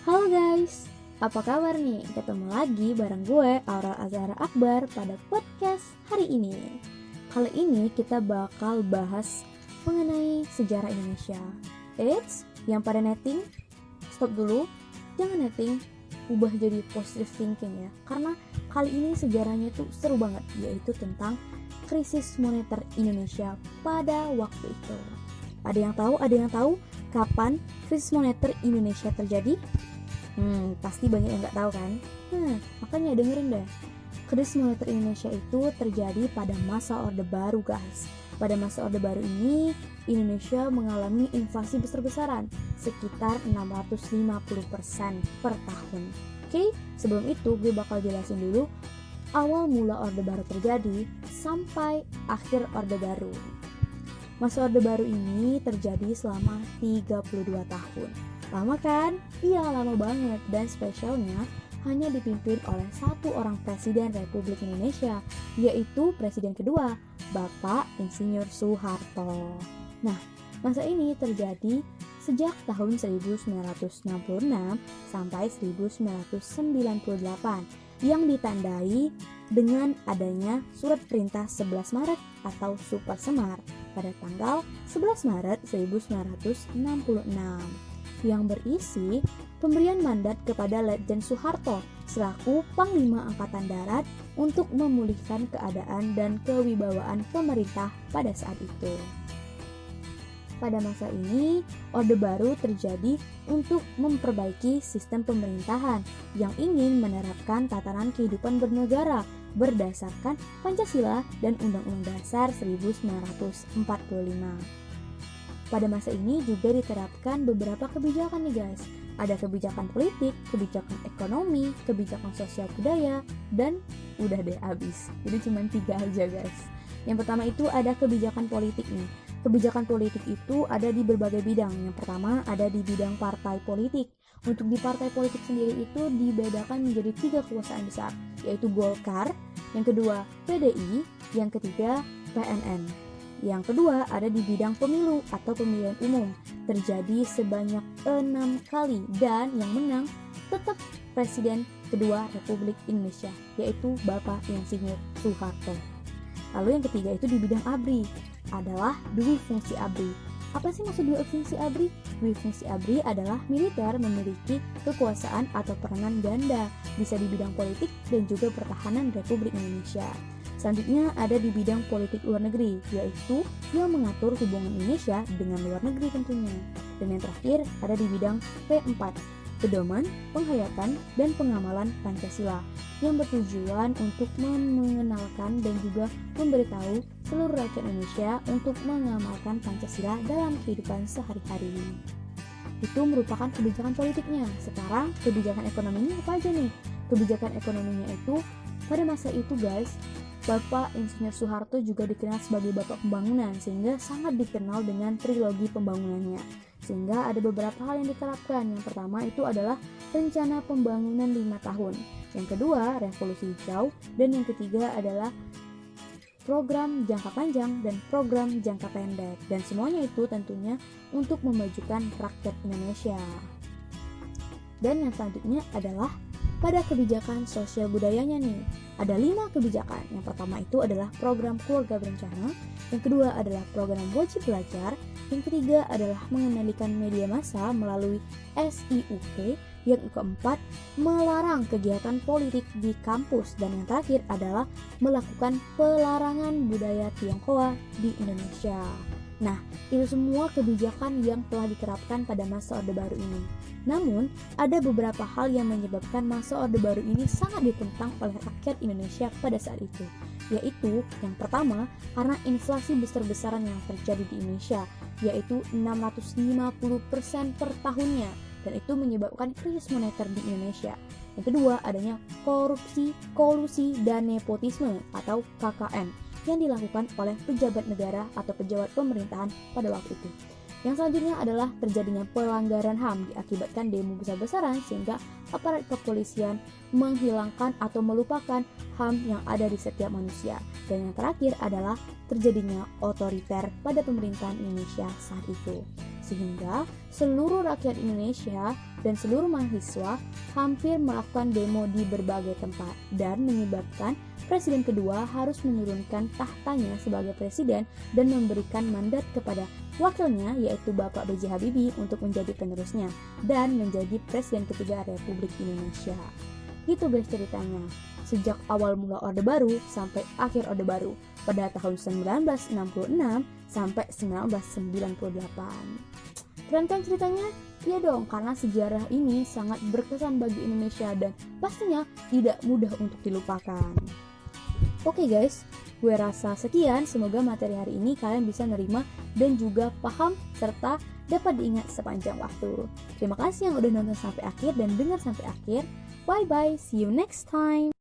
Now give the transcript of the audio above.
Halo guys, apa kabar nih? Ketemu lagi bareng gue, Aurel Azhara Akbar, pada podcast hari ini. Kali ini kita bakal bahas mengenai sejarah Indonesia. Eits, yang pada netting, stop dulu, jangan netting, ubah jadi positive thinking ya. Karena kali ini sejarahnya tuh seru banget, yaitu tentang krisis moneter Indonesia pada waktu itu. Ada yang tahu kapan krisis moneter Indonesia terjadi? Pasti banyak yang nggak tahu kan? Makanya dengerin deh. Krisis moneter Indonesia itu terjadi pada masa Orde Baru, guys. Pada masa Orde Baru ini, Indonesia mengalami inflasi besar-besaran, sekitar 650% per tahun. Oke, sebelum itu gue bakal jelasin dulu awal mula Orde Baru terjadi sampai akhir Orde Baru. Masa Orde Baru ini terjadi selama 32 tahun. Lama kan? Iya, lama banget. Dan spesialnya hanya dipimpin oleh satu orang Presiden Republik Indonesia, yaitu Presiden kedua, Bapak Insinyur Soeharto. Nah, masa ini terjadi sejak tahun 1966 sampai 1998 yang ditandai dengan adanya Surat Perintah 11 Maret atau Super Semar pada tanggal 11 Maret 1966 yang berisi pemberian mandat kepada Letjen Soeharto selaku Panglima Angkatan Darat untuk memulihkan keadaan dan kewibawaan pemerintah pada saat itu. Pada masa ini, Orde Baru terjadi untuk memperbaiki sistem pemerintahan yang ingin menerapkan tatanan kehidupan bernegara berdasarkan Pancasila dan Undang-Undang Dasar 1945. Pada masa ini juga diterapkan beberapa kebijakan nih guys. Ada kebijakan politik, kebijakan ekonomi, kebijakan sosial budaya, dan udah deh habis. Jadi cuma 3 aja guys. Yang pertama itu ada kebijakan politik nih. Kebijakan politik itu ada di berbagai bidang. Yang pertama ada di bidang partai politik. Untuk di partai politik sendiri itu dibedakan menjadi 3 kekuasaan besar, yaitu Golkar, yang kedua PDI, yang ketiga PNN. Yang kedua ada di bidang pemilu atau pemilihan umum. Terjadi sebanyak 6 kali dan yang menang tetap Presiden kedua Republik Indonesia, yaitu Bapak Insinyur Soeharto. Lalu yang ketiga itu di bidang ABRI, adalah dui fungsi ABRI. Apa sih maksud dui fungsi ABRI? Dui fungsi ABRI adalah militer memiliki kekuasaan atau peranan ganda, bisa di bidang politik dan juga pertahanan Republik Indonesia. Selanjutnya ada di bidang politik luar negeri, yaitu yang mengatur hubungan Indonesia dengan luar negeri tentunya. Dan yang terakhir ada di bidang P4, pedoman, penghayatan, dan pengamalan Pancasila, yang bertujuan untuk mengenalkan dan juga memberitahu seluruh rakyat Indonesia untuk mengamalkan Pancasila dalam kehidupan sehari-hari. Itu merupakan kebijakan politiknya. Sekarang kebijakan ekonominya apa aja nih? Kebijakan ekonominya itu pada masa itu guys, Bapak Insinyur Soeharto juga dikenal sebagai Bapak Pembangunan, sehingga sangat dikenal dengan trilogi pembangunannya. Sehingga ada beberapa hal yang diterapkan. Yang pertama itu adalah rencana pembangunan 5 tahun. Yang kedua, revolusi hijau. Dan yang ketiga adalah program jangka panjang dan program jangka pendek. Dan semuanya itu tentunya untuk memajukan rakyat Indonesia. Dan yang selanjutnya adalah pada kebijakan sosial budayanya nih. Ada 5 kebijakan. Yang pertama itu adalah program keluarga berencana. Yang kedua adalah program wajib belajar. Yang ketiga adalah mengendalikan media massa melalui SIUP. Yang keempat, melarang kegiatan politik di kampus. Dan yang terakhir adalah melakukan pelarangan budaya Tionghoa di Indonesia. Nah, itu semua kebijakan yang telah diterapkan pada masa Orde Baru ini. Namun, ada beberapa hal yang menyebabkan masa Orde Baru ini sangat ditentang oleh rakyat Indonesia pada saat itu. Yaitu, yang pertama, karena inflasi besar-besaran yang terjadi di Indonesia, yaitu 650% per tahunnya. Dan itu menyebabkan krisis moneter di Indonesia. Yang kedua, adanya korupsi, kolusi, dan nepotisme atau KKN yang dilakukan oleh pejabat negara atau pejabat pemerintahan pada waktu itu. Yang selanjutnya adalah terjadinya pelanggaran HAM diakibatkan demo besar-besaran sehingga aparat kepolisian menghilangkan atau melupakan HAM yang ada di setiap manusia. Dan yang terakhir adalah terjadinya otoriter pada pemerintahan Indonesia saat itu. sehingga seluruh rakyat Indonesia dan seluruh mahasiswa hampir melakukan demo di berbagai tempat dan menyebabkan presiden kedua harus menurunkan tahtanya sebagai presiden dan memberikan mandat kepada wakilnya yaitu Bapak B.J. Habibie untuk menjadi penerusnya dan menjadi presiden ketiga Republik Indonesia. Gitu guys ceritanya. Sejak awal mula Orde Baru sampai akhir Orde Baru pada tahun 1966 sampai 1998. Keren kan ceritanya? Iya dong, karena sejarah ini sangat berkesan bagi Indonesia dan pastinya tidak mudah untuk dilupakan. Oke guys, gue rasa sekian. Semoga materi hari ini kalian bisa nerima dan juga paham serta dapat diingat sepanjang waktu. Terima kasih yang udah nonton sampai akhir dan dengar sampai akhir. Bye bye, see you next time.